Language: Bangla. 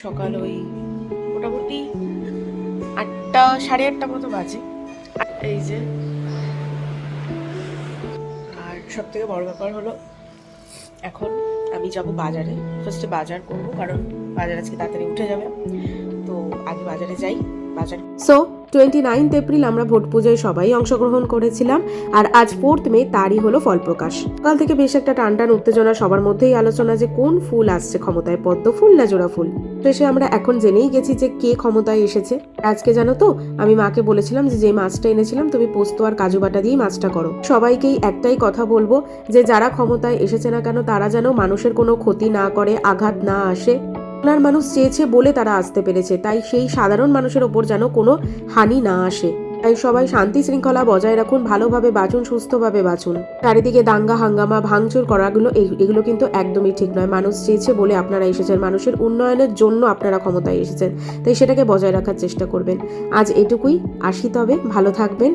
সকাল ওই মোটামুটি 8টা সাড়ে 8টা মতো বাজে। এই যে, আর সব থেকে বড় ব্যাপার হলো এখন আমি যাব বাজারে। ফার্স্টে বাজার করব, কারণ বাজার আজকে তাড়াতাড়ি উঠে যাবে, তো আগে বাজারে যাই। বাজার সো 29 এপ্রিল আমরা ভোট পুজোয় সবাই অংশগ্রহণ করেছিলাম, আর আজ 4 মে তারই হলো ফলপ্রকাশ। কাল থেকে বেশ একটা টানটান উত্তেজনা সবার মধ্যেই আলোচনা যে কোন ফুল আসছে ক্ষমতায়, পদ্ম ফুল না জোড়া ফুল। শেষে আমরা এখন জেনেই গেছি যে কে ক্ষমতায় এসেছে। আজকে জানো তো, আমি মাকে বলেছিলাম যে মাছটা এনেছিলাম তুমি পোস্ত আর কাজু বাটা দিয়েই মাছটা করো। সবাইকেই একটাই কথা বলবো যে যারা ক্ষমতায় এসেছে না কেন তারা যেন মানুষের কোনো ক্ষতি না করে, আঘাত না আসে। বাংলার মানুষ চেয়েছে বলে তারা আসতে পেরেছে, তাই সেই সাধারণ মানুষের ওপর যেন কোনো হানি না আসে। তাই সবাই শান্তি শৃঙ্খলা বজায় রাখুন, ভালোভাবে বাঁচুন, সুস্থভাবে বাঁচুন। চারিদিকে দাঙ্গা হাঙ্গামা ভাঙচুর করাগুলো এগুলো কিন্তু একদমই ঠিক নয়। মানুষ চেয়েছে বলে আপনারা এসেছেন, মানুষের উন্নয়নের জন্য আপনারা ক্ষমতায় এসেছেন, তাই সেটাকে বজায় রাখার চেষ্টা করবেন। আজ এটুকুই, আসি তবে, ভালো থাকবেন।